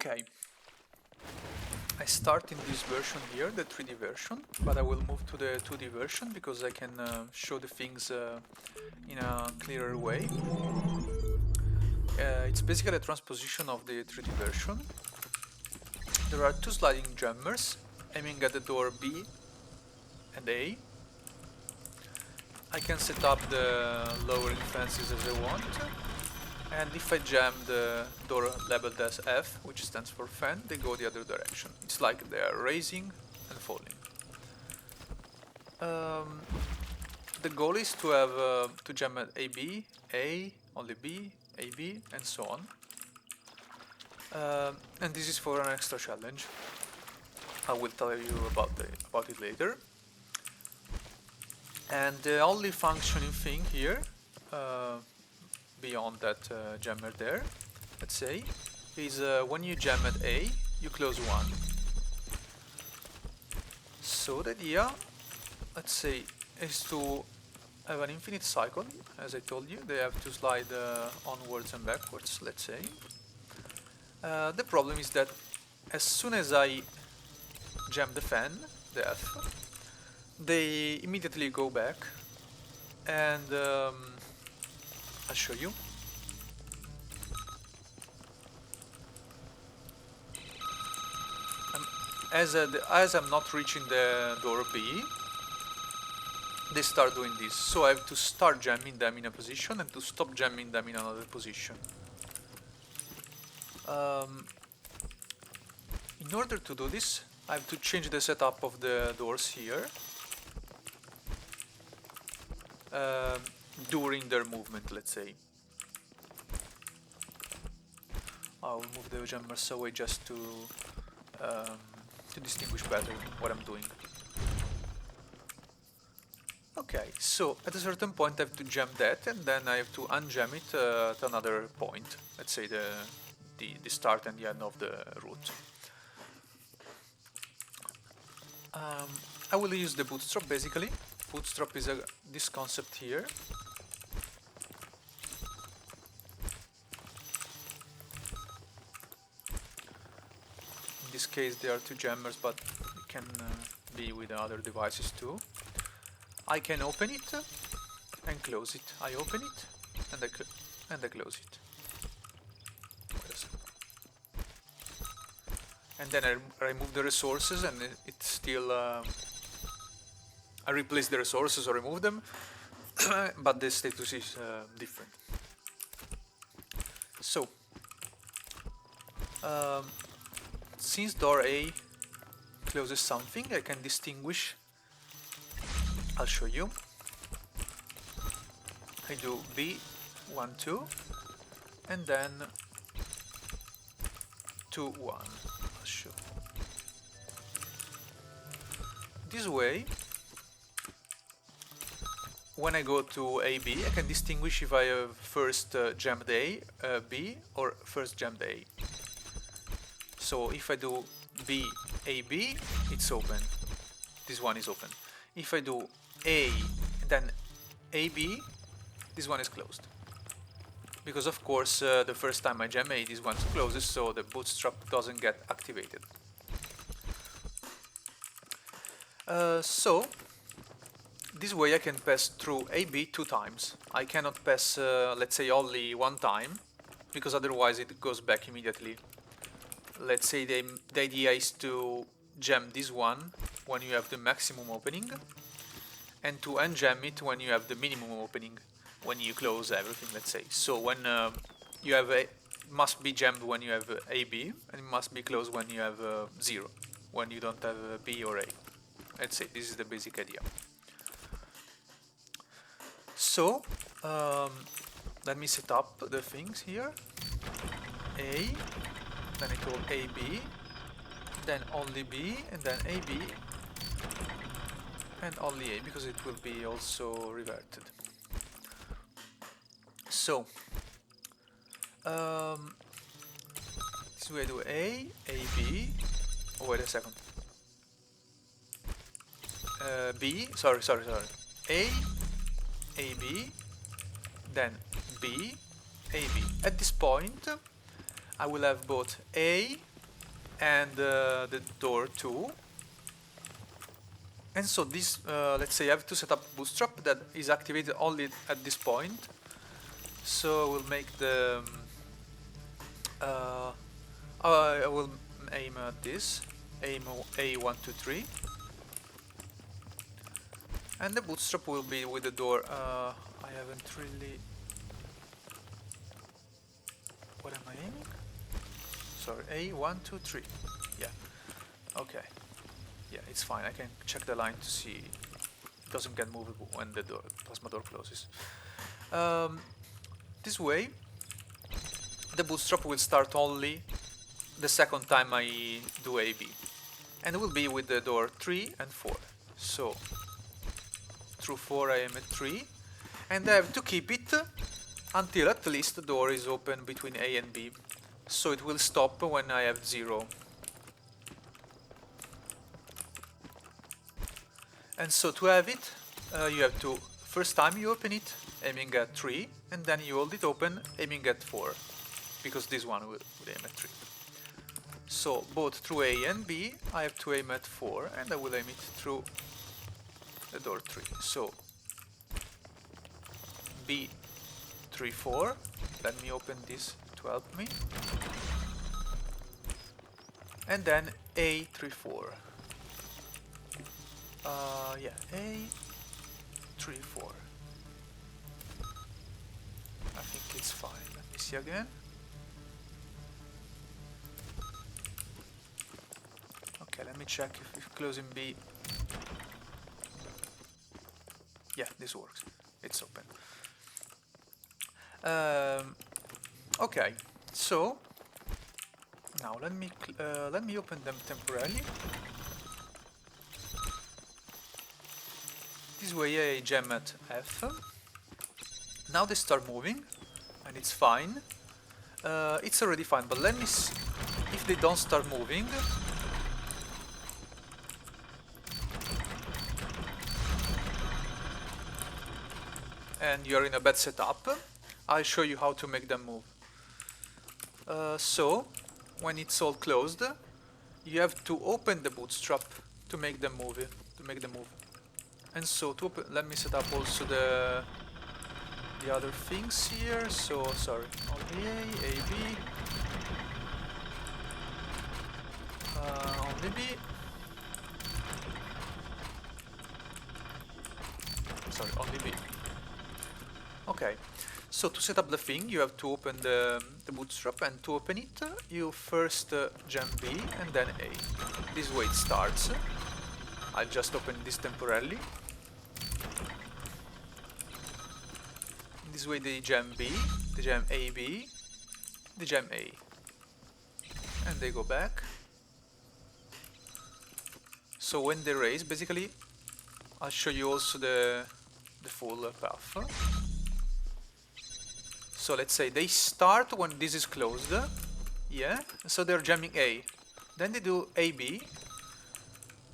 Okay. I start in this version here, the 3D version, but I will move to the 2D version because I can show the things in a clearer way. It's basically a transposition of the 3D version. There are two sliding jammers aiming at the door B and A. I can set up the lowering fences as I want, and if I jam the door labeled as F, which stands for fan, they go the other direction. It's like they are raising and falling. The goal is to have to jam at AB, A, only B, AB, and so on. And this is for an extra challenge. I will tell you about it later. And the only functioning thing here, beyond that jammer there, let's say, is when you jam at A, you close 1. So the idea, let's say, is to have an infinite cycle. As I told you, they have to slide onwards and backwards, let's say. The problem is that as soon as I jam the fan, the F, they immediately go back, and I'll show you. As I'm not reaching the door B, they start doing this. So I have to start jamming them in a position and to stop jamming them in another position. In order to do this, I have to change the setup of the doors here during their movement, let's say. I'll move the jammers away just to distinguish better what I'm doing. Okay, so at a certain point I have to jam that, and then I have to unjam it at another point. Let's say the start and the end of the route. I will use the bootstrap basically. Bootstrap is this concept here. In this case there are two jammers, but it can be with other devices too. I can open it and close it. I open it and I close it. Wait a second. And then I remove the resources, and it's still I replace the resources or remove them, but the status is different. So since door A closes something, I can distinguish. I'll show you. I do B, 1, 2, and then 2, 1. I'll show. This way, when I go to AB, I can distinguish if I have first jammed A, B, or first jammed A. So if I do B, AB, it's open. This one is open. If I do A and then AB, this one is closed. Because of course the first time I jam A, this one closes, so the bootstrap doesn't get activated. So this way I can pass through AB 2 times. I cannot pass, let's say, only 1 time, because otherwise it goes back immediately. Let's say the idea is to jam this one when you have the maximum opening, and to unjam it when you have the minimum opening, when you close everything, let's say. So when you have must be jammed when you have AB, and it must be closed when you have 0, when you don't have B or A. Let's say this is the basic idea. So let me set up the things here. A, then I call AB, then only B, and then AB, and only A, because it will be also reverted. So this way I do A, AB, oh wait a second, B, sorry, A, AB, then B, AB. At this point I will have both A and the door 2. And so this, let's say I have to set up bootstrap that is activated only at this point. So we'll make the, I will aim at this, aim A123. And the bootstrap will be with the door, I haven't really, what am I aiming? Sorry, A123, yeah, okay. Yeah, it's fine. I can check the line to see it doesn't get moved when the plasma door closes. This way, the bootstrap will start only the second time I do AB, and it will be with the door 3 and 4. So through 4 I am at 3, and I have to keep it until at least the door is open between A and B. So it will stop when I have 0. And so to have it, you have to, first time you open it, aiming at 3, and then you hold it open, aiming at 4, because this one will aim at 3. So both through A and B, I have to aim at 4, and I will aim it through the door 3. So B 3 4, let me open this to help me, and then A 3 4. Yeah, A 3 4. I think it's fine. Let me see again. Okay, let me check if closing B. Yeah, this works. It's open. Okay, so now let me open them temporarily. This way I jam at F. Now they start moving, and it's fine. It's already fine, but let me see if they don't start moving. And you're in a bad setup, I'll show you how to make them move. So, when it's all closed, you have to open the bootstrap to make them move. And so to open, let me set up also the other things here. So sorry, only A, B, only B. Sorry, only B. Okay, so to set up the thing, you have to open the bootstrap, and to open it, you first jam B and then A. This way it starts. I'll just open this temporarily. This way they jam B, they jam AB, they jam A. And they go back. So when they raise, basically, I'll show you also the full path. So let's say they start when this is closed, yeah, so they're jamming A. Then they do AB.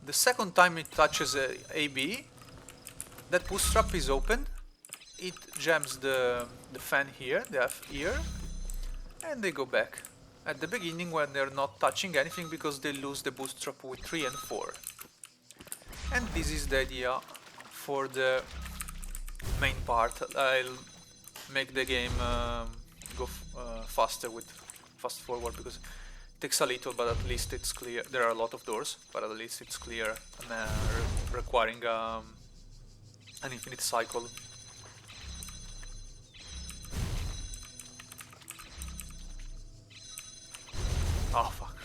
The second time it touches AB, that bootstrap is open. It jams the fan here, the F here, and they go back at the beginning when they're not touching anything because they lose the bootstrap with 3 and 4. And this is the idea for the main part. I'll make the game go faster with fast forward because it takes a little, but at least it's clear. There are a lot of doors, but at least it's clear and requiring an infinite cycle. Oh fuck.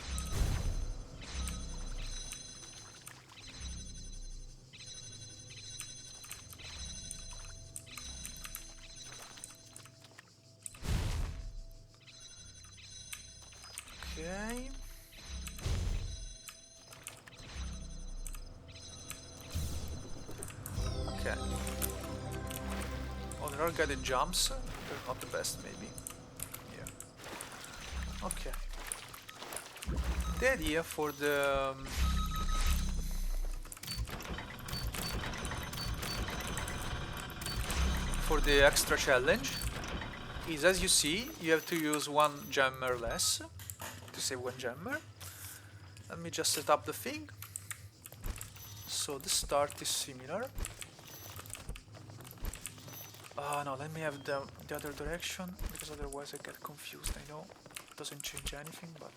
Okay. Okay. Oh, there are guided jumps. They're not the best, maybe. Yeah. Okay. The idea for the extra challenge is, as you see, you have to use one jammer less to save one jammer, Let me just set up the thing. So the start is similar. No, let me have the other direction, because otherwise I get confused. I know it doesn't change anything, but...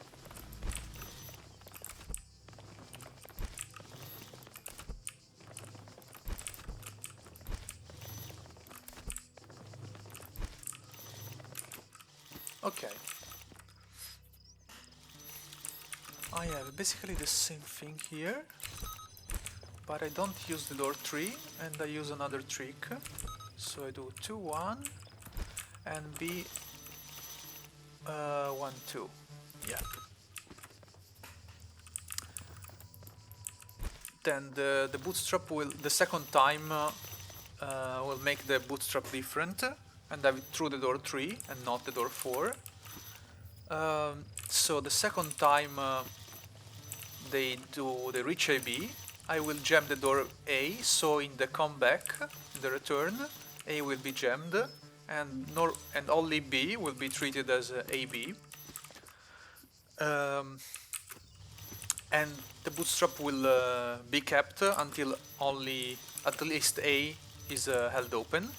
Okay. I have basically the same thing here, but I don't use the door 3, and I use another trick. So I do 2, 1, and B 1, 2. Yeah. Then the bootstrap will, the second time, will make the bootstrap different, and have it through the door 3 and not the door 4. So the second time they reach AB, I will jam the door A, so in the comeback, in the return, A will be jammed, and only B will be treated as AB. And the bootstrap will be kept until at least A is held open.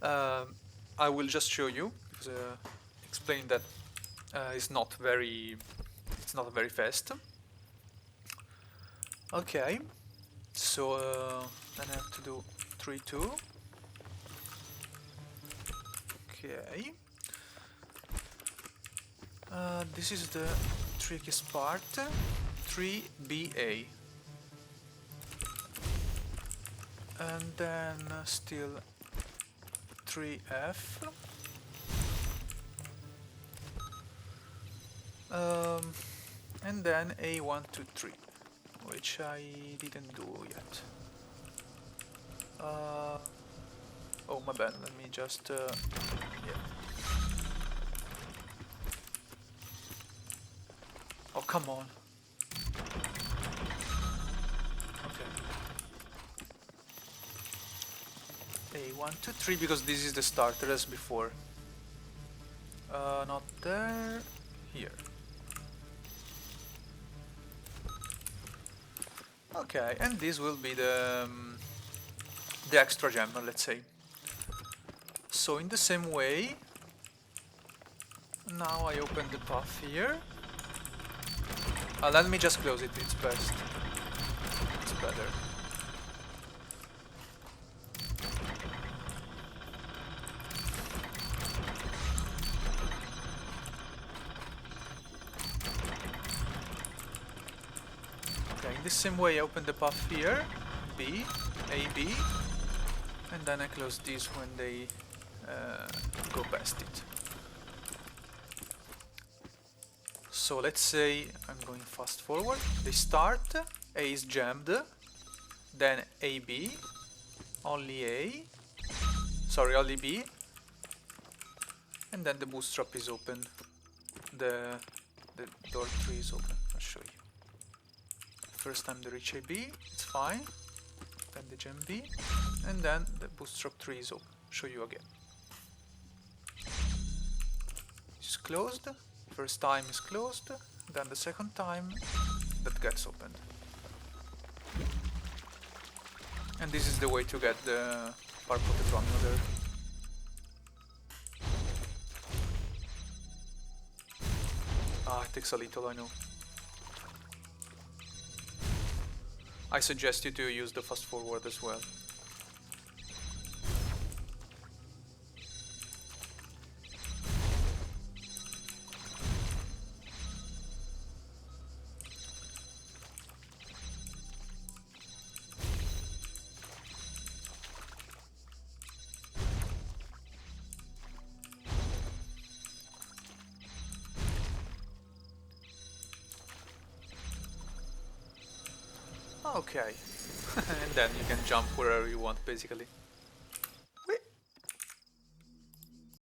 I will just show you, because explaining that it's not very fast. Okay, so then I have to do 3, 2. Okay. This is the trickiest part. 3BA. And then still 3F. And then A1, 2, 3, which I didn't do yet. Oh, my bad. Let me just yeah. Oh, come on. Okay. A1, 2, 3, because this is the starter as before. Not there. Here. Okay, and this will be the extra jammer, let's say. So in the same way, now I open the path here. Let me just close it, it's best. It's better. Okay, in the same way I open the path here, B, A, B, and then I close this when they go past it. So let's say I'm going fast forward. They start, A is jammed, then AB, only A, sorry, only B, and then the bootstrap is open. The door 3 is open. I'll show you. First time they reach AB, it's fine. Then the jam B, and then the bootstrap 3 is open. Show you again. It's closed. First time is closed, then the second time that gets opened. And this is the way to get the purple another. It takes a little, I know. I suggest you to use the fast forward as well. Okay, and then you can jump wherever you want, basically.